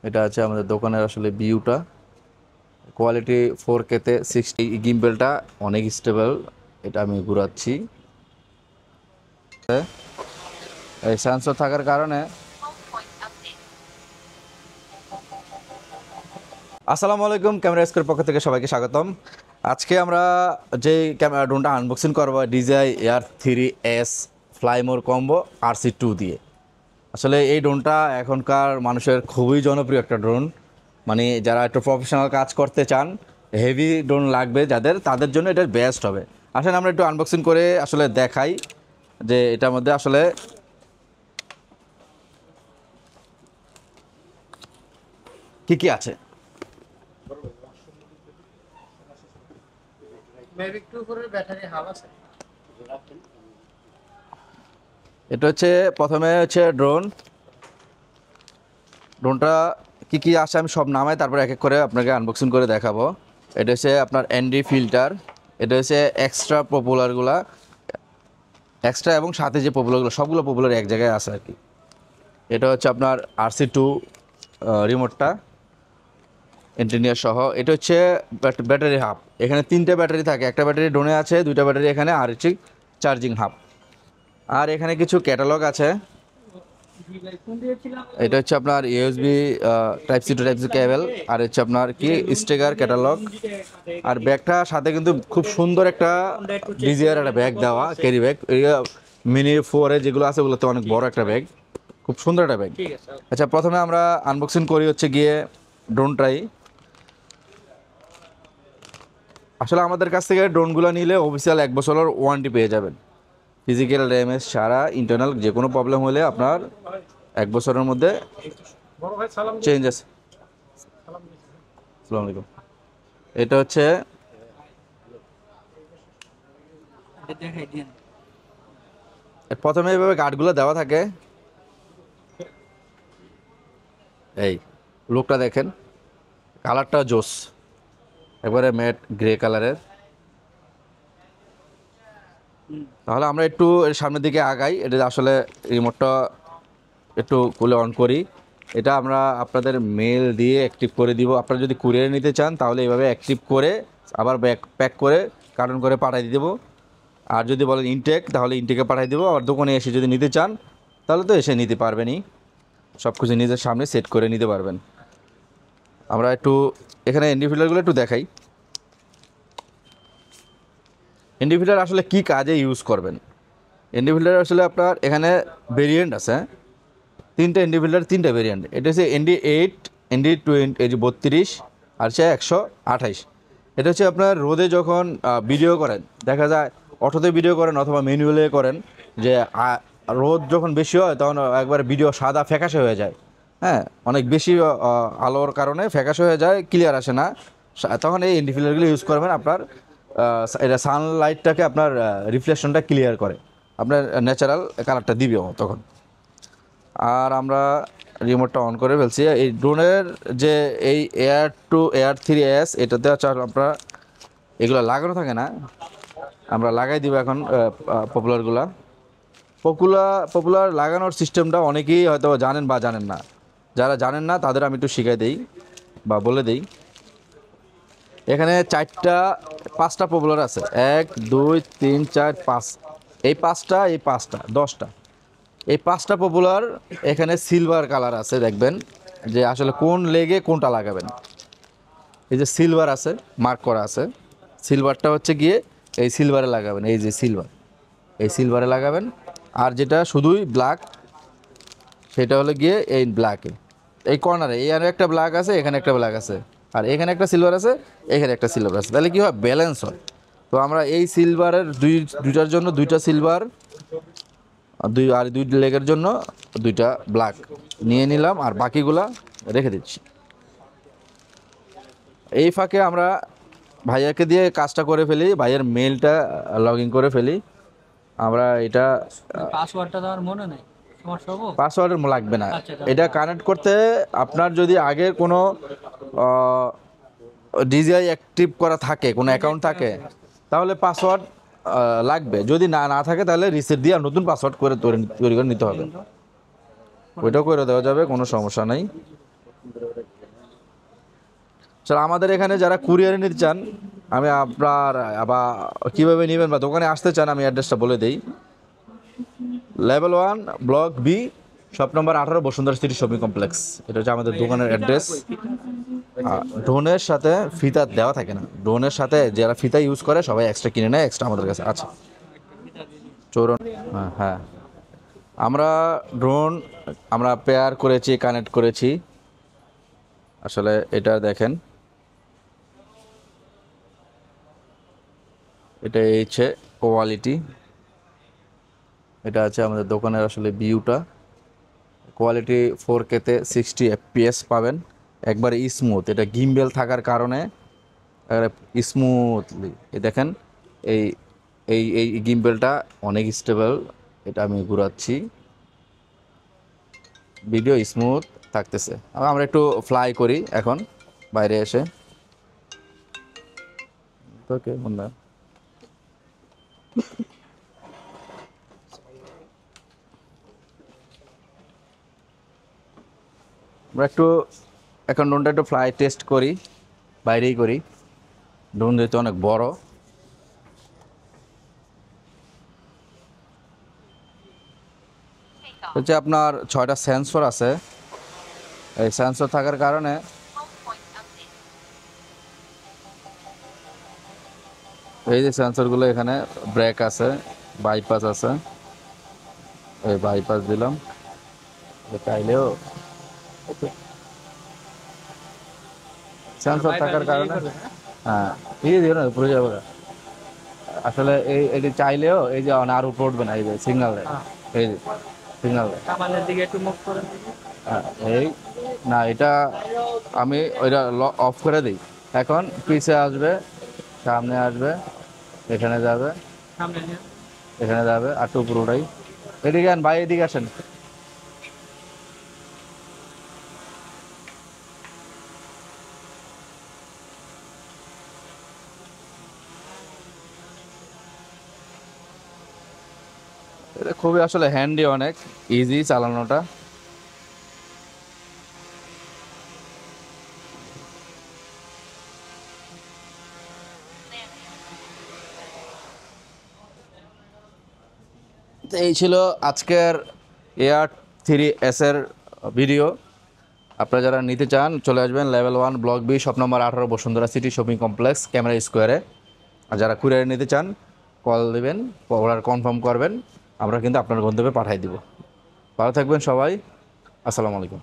এটা আছে আমাদের দোকানের আসলে ভিউটা, কোয়ালিটি 4K-তে 60। গিম্বেলটা অনেক স্টেবল, এটা আমি ঘুরাচ্ছি। এই সেন্সর থাকার কারণে। আসসালামু আলাইকুম, ক্যামেরা স্কোর পক্ষ থেকে সবাইকে স্বাগতম। আজকে আমরা যে ক্যামেরা ড্রোনটা আনবক্সিং করবো, DJI AR3S Fly More combo RC2 দিয়ে। আসলে এই ড্রোনটা এখনকার মানুষের খুবই জনপ্রিয় একটা ড্রোন। মানে যারা একটু প্রফেশনাল কাজ করতে চান, হেভি ড্রোন লাগবে যাদের, তাদের জন্য এটা বেস্ট হবে। আসলে আমরা একটু আনবক্সিং করে আসলে দেখাই যে এটার মধ্যে আসলে কি কি আছে। এটা হচ্ছে প্রথমে হচ্ছে ড্রোনটা কি কি আসে আমি সব নামাই, তারপরে এক এক করে আপনাকে আনবক্সিং করে দেখাবো। এটা হচ্ছে আপনার ND ফিল্টার, এটা হচ্ছে এক্সট্রা পপুলারগুলা, এক্সট্রা এবং সাথে যে পপুলারগুলো সবগুলো পপুলার এক জায়গায় আছে আর কি। এটা হচ্ছে আপনার RC2 রিমোটটা ইঞ্জিনিয়ার সহ। এটা হচ্ছে ব্যাটারি হাব, এখানে 3টে ব্যাটারি থাকে, একটা ব্যাটারি ড্রোনে আছে, 2টা ব্যাটারি এখানে, আর হচ্ছে চার্জিং হাব। আর এখানে কিছু ক্যাটালগ আছে। এটা হচ্ছে আপনার USB টাইপ-C টু টাইপ-C কেবল, আর হচ্ছে আপনার কি স্টিকার ক্যাটালগ। আর ব্যাগটা সাথে কিন্তু খুব সুন্দর একটা DJI একটা ব্যাগ দেওয়া, ক্যারি ব্যাগ। মিনি 4-এ যেগুলো আছে ওগুলোতে অনেক বড় একটা ব্যাগ, খুব সুন্দর একটা ব্যাগ। আচ্ছা, প্রথমে আমরা আনবক্সিং করি হচ্ছে গিয়ে ড্রোনটাই। আসলে আমাদের কাছ থেকে ড্রোনগুলো নিলে অফিসিয়াল 1 বছরের ওয়ারেন্টি পেয়ে যাবেন। ফিজিক্যাল ড্যামেজ ছাড়া ইন্টারনাল যে কোনো প্রবলেম হলে আপনার 1 বছরের মধ্যে চেঞ্জ আছে। আসসালামু আলাইকুম। এটা হচ্ছে প্রথমে এইভাবে গার্ডগুলো দেওয়া থাকে। এই লুকটা দেখেন, কালারটা জোস, একবারে ম্যাট গ্রে কালারের। তাহলে আমরা একটু এর সামনের দিকে আগাই। এটা আসলে রিমোটটা একটু খুলে অন করি। এটা আমরা আপনাদের মেল দিয়ে অ্যাক্টিভ করে দিব। আপনারা যদি কুরিয়ারে নিতে চান তাহলে এইভাবে অ্যাক্টিভ করে আবার প্যাক করে কার্টন করে পাঠিয়ে দেবো। আর যদি বলেন ইনটেক, তাহলে ইনটেকে পাঠিয়ে দেবো। আর দোকানে এসে যদি নিতে চান তাহলে তো এসে নিতে পারবেনই, সব কিছু নিজের সামনে সেট করে নিতে পারবেন। আমরা একটু এখানে ND ফিল্টারগুলো একটু দেখাই। ND ফিল্টার আসলে কী কাজে ইউজ করবেন। ND ফিল্টার আসলে আপনার এখানে ভেরিয়েন্ট আছে, 3টে ND ফিল্টার, 3টে ভেরিয়েন্ট। এটা হচ্ছে ND8, ND20, এই যে 32, আর হচ্ছে 128। এটা হচ্ছে আপনার রোদে যখন ভিডিও করেন, দেখা যায় অটোতে ভিডিও করেন অথবা ম্যানুয়ালে করেন, যে রোদ যখন বেশি হয় তখন একবার ভিডিও সাদা ফ্যাকাশে হয়ে যায়। হ্যাঁ, অনেক বেশি আলোর কারণে ফ্যাকাশে হয়ে যায়, ক্লিয়ার আসে না। তখন এই ND ফিল্টারগুলো ইউজ করবেন। আপনার এটা সানলাইটটাকে আপনার রিফ্লেকশনটা ক্লিয়ার করে, আপনার ন্যাচারাল কালারটা দিবে তখন। আর আমরা রিমোটটা অন করে ফেলছি। এই ড্রোনের যে এই AR3S, এটাতে হচ্ছে আমরা এগুলো লাগানো থাকে না, আমরা লাগাই দিব এখন পপুলার লাগানোর সিস্টেমটা অনেকেই হয়তো জানেন বা জানেন না। যারা জানেন না তাদের আমি একটু শিখাই দেই বা বলে দেই। এখানে 5টা পপুলার আছে, 1 2 3 4 5। এই 5টা 10টা, এই 5টা পপুলার এখানে সিলভার কালার আছে। দেখবেন যে আসলে কোন লেগে কোনটা লাগাবেন। এই যে সিলভার আছে, মার্ক করা আছে, সিলভারটা হচ্ছে গিয়ে এই সিলভারে লাগাবেন। এই যে সিলভার, এই সিলভারে লাগাবেন। আর যেটা শুধুই ব্ল্যাক, সেটা হলো গিয়ে এই ব্ল্যাকে, এই কর্নারে এই আর একটা ব্ল্যাক আছে, এখানে একটা ব্ল্যাক আছে, আর এখানে একটা সিলভার আছে, এখানে একটা সিলভার আছে। তাহলে কী হয়, ব্যালেন্স হয়। তো আমরা এই সিলভারের দুইটার জন্য 2টা সিলভার, আর 2 লেগের জন্য 2টা ব্ল্যাক নিয়ে নিলাম, আর বাকিগুলা রেখে দিচ্ছি। এই ফাঁকে আমরা ভাইয়াকে দিয়ে কাজটা করে ফেলি, ভাইয়ের মেলটা লগ ইন করে ফেলি। আমরা এটা পাসওয়ার্ডটা দেওয়ার মনে নেই, সমস্যা হবো। পাসওয়ার্ড লাগবে না। আচ্ছা, এটা কানেক্ট করতে আপনার যদি আগে কোনো DJI অ্যাক্টিভ করা থাকে, কোনো অ্যাকাউন্ট থাকে, তাহলে পাসওয়ার্ড লাগবে। যদি না থাকে তাহলে রিসেট দিয়ে আর নতুন পাসওয়ার্ড করে তৈরি করে নিতে হবে। ওইটাও করে দেওয়া যাবে, কোনো সমস্যা নেই। স্যার আমাদের এখানে যারা কুরিয়ারে নিতে চান, আমি আপনার আবার কীভাবে নেবেন বা দোকানে আসতে চান, আমি অ্যাড্রেসটা বলে দিই। Level 1 block B, shop number 18, Bashundhara city shopping complex. এটা হচ্ছে আমাদের দোকানের অ্যাড্রেস। ড্রোনের সাথে ফিতা দেওয়া থাকে না, ড্রোনের সাথে যারা ফিতা ইউজ করে সবাই এক্সট্রা কিনে নেয়, এক্সট্রা আমাদের কাছে আছে। চৌরন, হ্যাঁ হ্যাঁ, আমরা ড্রোন আমরা পেয়ার করেছি, কানেক্ট করেছি। আসলে এটা দেখেন, এটা হচ্ছে কোয়ালিটি। এটা আছে আমাদের দোকানের আসলে ভিউটা। কোয়ালিটি 4K-তে 60 FPS পাবেন, একবারে স্মুথ। এটা গিম্বেল থাকার কারণে স্মুথলি দেখেন, এই এই এই গিম্বেলটা অনেক স্টেবল। এটা আমি ঘুরাচ্ছি, ভিডিও স্মুথ থাকতেছে। আমরা একটু ফ্লাই করি এখন বাইরে এসে। ওকে বন্ধু, আমরা একটু এখন ড্রোনটা একটু ফ্লাই টেস্ট করি, বাইরেই করি। ড্রোন যেহেতু অনেক বড়। হচ্ছে আপনার 6টা সেন্সর আছে। এই সেন্সর থাকার কারণে এই যে সেন্সরগুলো এখানে ব্রেক আছে, বাইপাস আছে। এই বাইপাস দিলাম, চাইলেও সেন্সর থাকার কারণে, হ্যাঁ এই দিও না পুরো যাবে। আসলে এটি চাইলেও এই যে আর উপরে উঠবে না, এই যে সিগন্যাল দেয়, এই যে সিগন্যাল দেয়। কামানের দিকে একটু মুখ করে হ্যাঁ, এই না, এটা আমি ওইটা অফ করে দিই। এখন পিছে আসবে, সামনে আসবে, এখানে যাবে, সামনে নিয়ে এখানে যাবে, আর টু পুরোটাই। এদিকে আন ভাই, এদিকে আসেন। এটা খুবই আসলে হ্যান্ডি, অনেক ইজি চালানোটা। তো এই ছিল আজকের AR-3S এর ভিডিও। আপনারা যারা নিতে চান চলে আসবেন level 1 block B, shop number 18, Bashundhara city shopping complex, camera স্কোয়ারে। আর যারা কুরিয়ারে নিতে চান কল দেবেন, অর্ডার কনফার্ম করবেন, আমরা কিন্তু আপনার গন্তব্যে পাঠিয়ে দিব। ভালো থাকবেন সবাই, আসসালামু আলাইকুম।